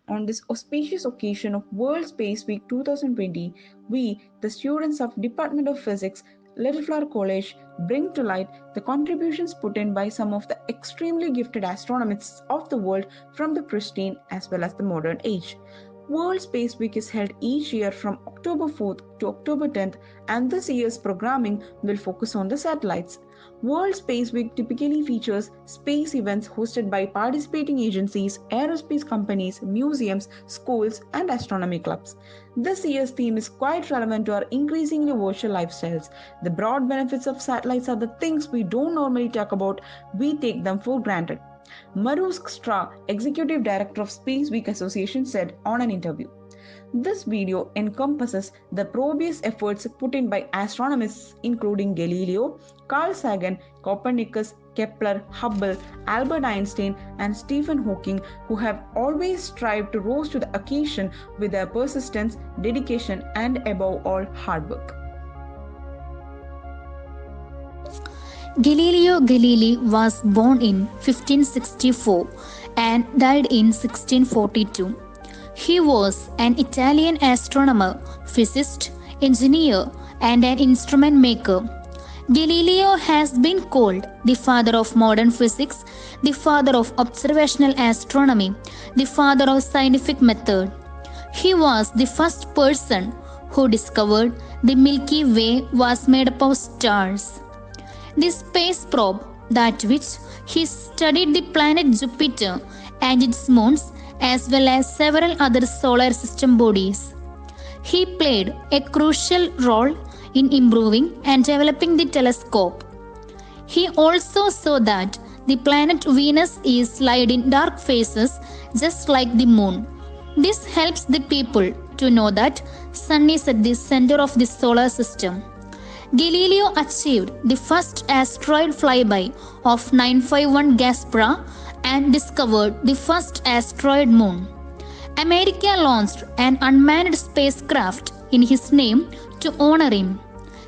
on this auspicious occasion of World Space Week 2020, we, the students of Department of Physics, Little Flower College, bring to light the contributions put in by some of the extremely gifted astronomers of the world from the pristine as well as the modern age. World Space Week is held each year from October 4th to October 10th, and this year's programming will focus on the satellites. World Space Week typically features space events hosted by participating agencies, aerospace companies, museums, schools, and astronomy clubs. This year's theme is quite relevant to our increasingly virtual lifestyles. The broad benefits of satellites are the things we don't normally talk about, we take them for granted. Marusk Stra, executive director of Space Week Association, said on an interview. This video encompasses the previous efforts put in by astronomers including Galileo, Carl Sagan, Copernicus, Kepler, Hubble, Albert Einstein, and Stephen Hawking, who have always strived to rise to the occasion with their persistence, dedication, and above all, hard work. Galileo Galilei was born in 1564 and died in 1642. He was an Italian astronomer, physicist, engineer, and an instrument maker. Galileo has been called the father of modern physics, the father of observational astronomy, the father of scientific method. He was the first person who discovered the Milky Way was made up of stars. The space probe, that which he studied the planet Jupiter and its moons as well as several other solar system bodies. He played a crucial role in improving and developing the telescope. He also saw that the planet Venus is light in dark phases just like the moon. This helps the people to know that Sun is at the center of the solar system. Galileo achieved the first asteroid flyby of 951 Gaspra and discovered the first asteroid moon. America launched an unmanned spacecraft in his name to honor him.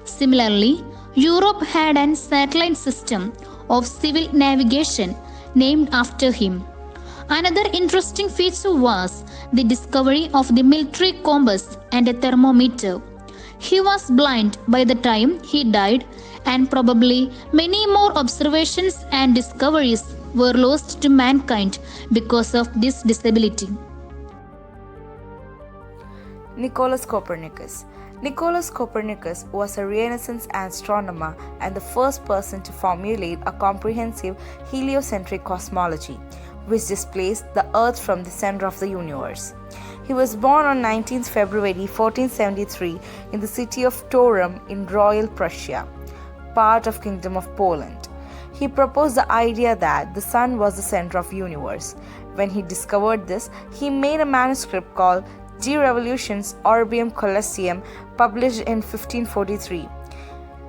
Similarly, Europe had a satellite system of civil navigation named after him. Another interesting feature was the discovery of the military compass and a thermometer. He was blind by the time he died, and probably many more observations and discoveries were lost to mankind because of this disability. Nicolaus Copernicus. Nicolaus Copernicus was a Renaissance astronomer and the first person to formulate a comprehensive heliocentric cosmology, which displaced the Earth from the center of the universe. He was born on 19th February 1473 in the city of Toruń in Royal Prussia, part of Kingdom of Poland. He proposed the idea that the sun was the center of the universe. When he discovered this, he made a manuscript called De Revolutionis Orbium Coelestium, published in 1543.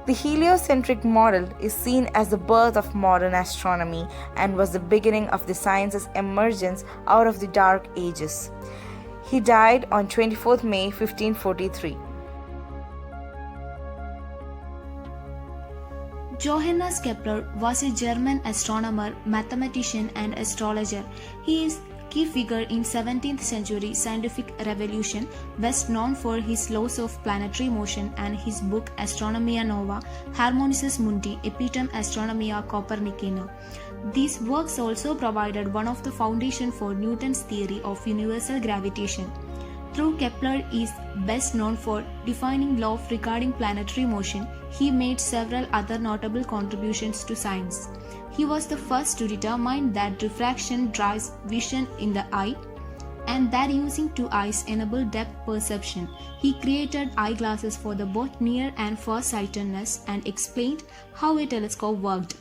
The heliocentric model is seen as the birth of modern astronomy and was the beginning of the science's emergence out of the Dark Ages. He died on 24th May 1543. Johannes Kepler was a German astronomer, mathematician, and astrologer. He is key figure in 17th century scientific revolution, best known for his laws of planetary motion and his book Astronomia Nova, Harmonices Mundi, Epitome Astronomia Copernicana. These works also provided one of the foundation for Newton's theory of universal gravitation. Though Kepler is best known for defining law regarding planetary motion, he made several other notable contributions to science. He was the first to determine that refraction drives vision in the eye and that using two eyes enabled depth perception. He created eyeglasses for the both near and far sightedness and explained how a telescope worked.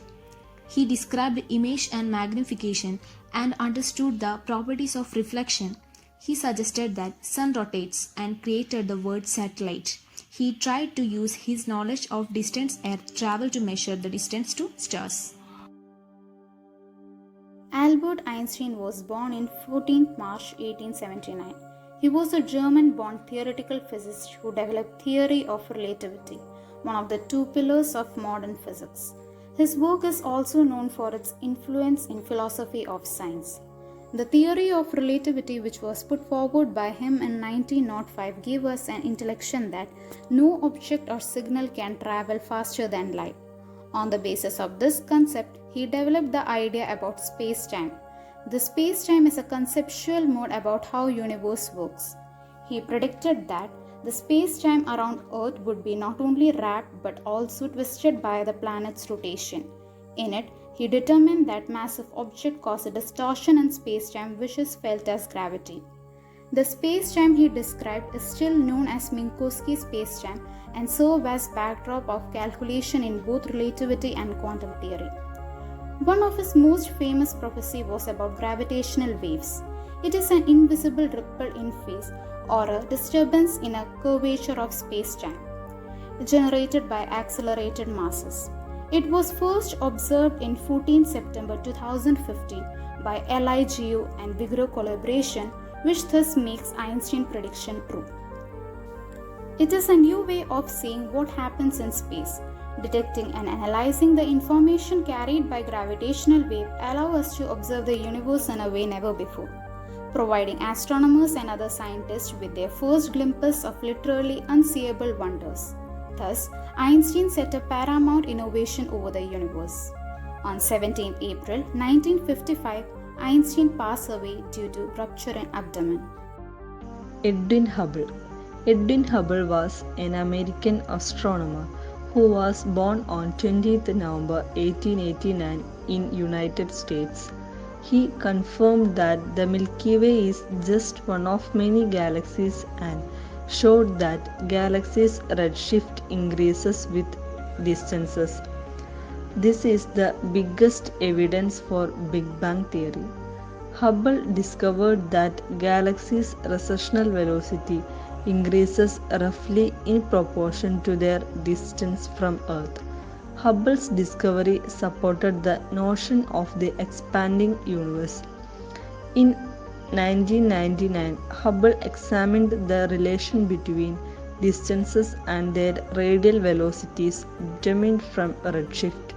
He described image and magnification and understood the properties of reflection. He suggested that sun rotates and created the word satellite. He tried to use his knowledge of distance Earth travel to measure the distance to stars. Albert Einstein was born on 14 March 1879. He was a German-born theoretical physicist who developed theory of relativity, one of the two pillars of modern physics. His work is also known for its influence in philosophy of science. The theory of relativity, which was put forward by him in 1905, gave us an intellection that no object or signal can travel faster than light. On the basis of this concept, he developed the idea about space-time. The space-time is a conceptual mode about how universe works. He predicted that the space-time around Earth would be not only wrapped but also twisted by the planet's rotation. In it, he determined that massive objects cause a distortion in space-time which is felt as gravity. The space-time he described is still known as Minkowski space-time and serves as backdrop of calculation in both relativity and quantum theory. One of his most famous prophecy was about gravitational waves. It is an invisible ripple in phase or a disturbance in a curvature of space-time generated by accelerated masses. It was first observed in 14 September 2015 by LIGO and WIGRO collaboration, which thus makes Einstein's prediction true. It is a new way of seeing what happens in space. Detecting and analyzing the information carried by gravitational wave allow us to observe the universe in a way never before, providing astronomers and other scientists with their first glimpses of literally unseeable wonders. Thus, Einstein set a paramount innovation over the universe. On 17 April 1955, Einstein passed away due to rupture in abdomen. Edwin Hubble. Edwin Hubble was an American astronomer who was born on 20th November 1889 in United States. He confirmed that the Milky Way is just one of many galaxies and showed that galaxies' redshift increases with distances. This is the biggest evidence for Big Bang theory. Hubble discovered that galaxies' recessional velocity increases roughly in proportion to their distance from Earth. Hubble's discovery supported the notion of the expanding universe. In 1999, Hubble examined the relation between distances and their radial velocities determined from redshift.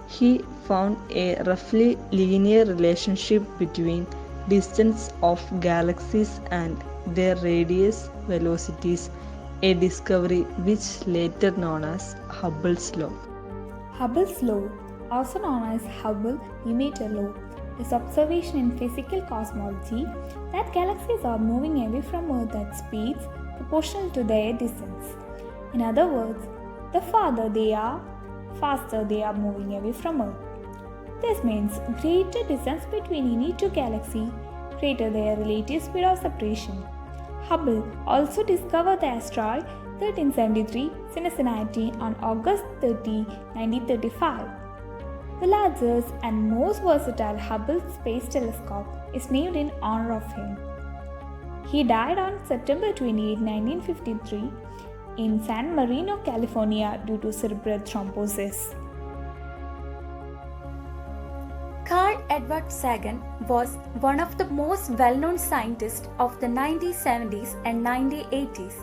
He found a roughly linear relationship between distance of galaxies and their radius velocities, a discovery which later known as Hubble's law. Hubble's law, also known as Hubble-Lemaître law, is observation in physical cosmology that galaxies are moving away from Earth at speeds proportional to their distance. In other words, the farther they are, faster they are moving away from Earth. This means greater distance between any two galaxies, greater their relative speed of separation. Hubble also discovered the asteroid 1373 Cincinnati on August 30, 1935. The largest and most versatile Hubble Space Telescope is named in honor of him. He died on September 28, 1953 in San Marino, California due to cerebral thrombosis. Carl Edward Sagan was one of the most well-known scientists of the 1970s and 1980s.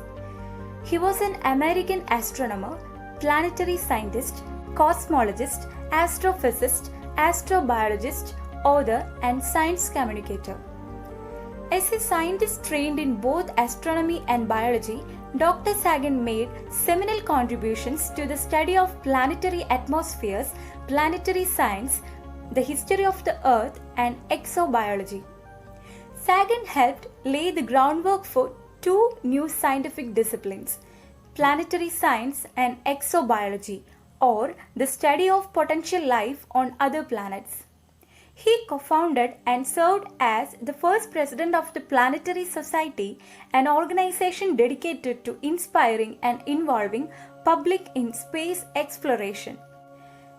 He was an American astronomer, planetary scientist, cosmologist, astrophysicist, astrobiologist, author, and science communicator. As a scientist trained in both astronomy and biology, Dr. Sagan made seminal contributions to the study of planetary atmospheres, planetary science, the history of the Earth, and exobiology. Sagan helped lay the groundwork for two new scientific disciplines, planetary science and exobiology, or the study of potential life on other planets. He co-founded and served as the first president of the Planetary Society, an organization dedicated to inspiring and involving public in space exploration.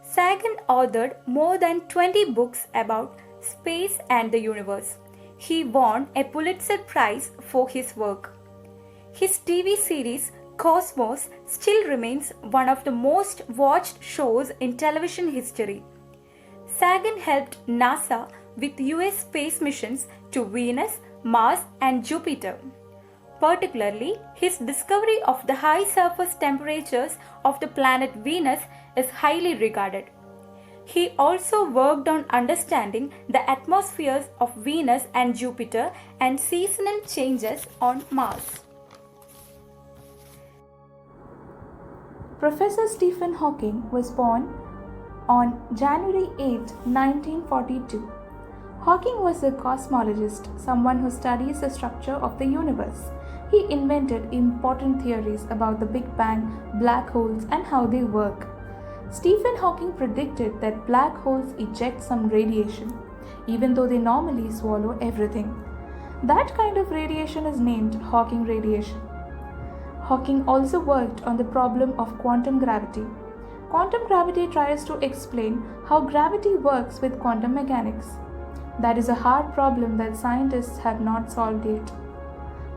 Sagan authored more than 20 books about space and the universe. He won a Pulitzer Prize for his work. His TV series Cosmos still remains one of the most watched shows in television history. Sagan helped NASA with US space missions to Venus, Mars, and Jupiter. Particularly, his discovery of the high surface temperatures of the planet Venus is highly regarded. He also worked on understanding the atmospheres of Venus and Jupiter and seasonal changes on Mars. Professor Stephen Hawking was born on January 8, 1942. Hawking was a cosmologist, someone who studies the structure of the universe. He invented important theories about the Big Bang, black holes, and how they work. Stephen Hawking predicted that black holes eject some radiation, even though they normally swallow everything. That kind of radiation is named Hawking radiation. Hawking also worked on the problem of quantum gravity. Quantum gravity tries to explain how gravity works with quantum mechanics. That is a hard problem that scientists have not solved yet.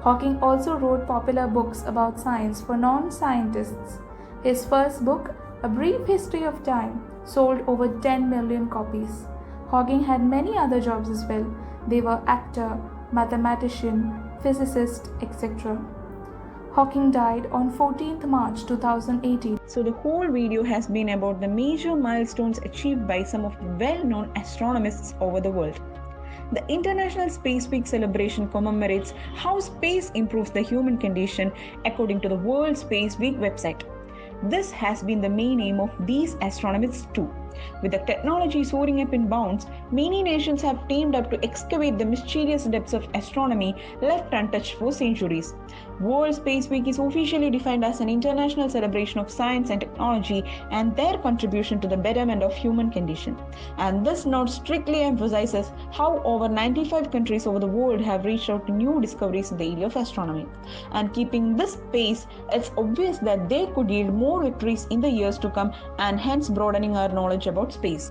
Hawking also wrote popular books about science for non-scientists. His first book, A Brief History of Time, sold over 10 million copies. Hawking had many other jobs as well. They were actor, mathematician, physicist, etc. Hawking died on 14th March 2018. So the whole video has been about the major milestones achieved by some of the well-known astronomers over the world. The International Space Week celebration commemorates how space improves the human condition according to the World Space Week website. This has been the main aim of these astronomers too. With the technology soaring up in bounds, many nations have teamed up to excavate the mysterious depths of astronomy left untouched for centuries. World Space Week is officially defined as an international celebration of science and technology and their contribution to the betterment of human condition. And this note strictly emphasizes how over 95 countries over the world have reached out to new discoveries in the area of astronomy. And keeping this pace, it's obvious that they could yield more victories in the years to come and hence broadening our knowledge about space.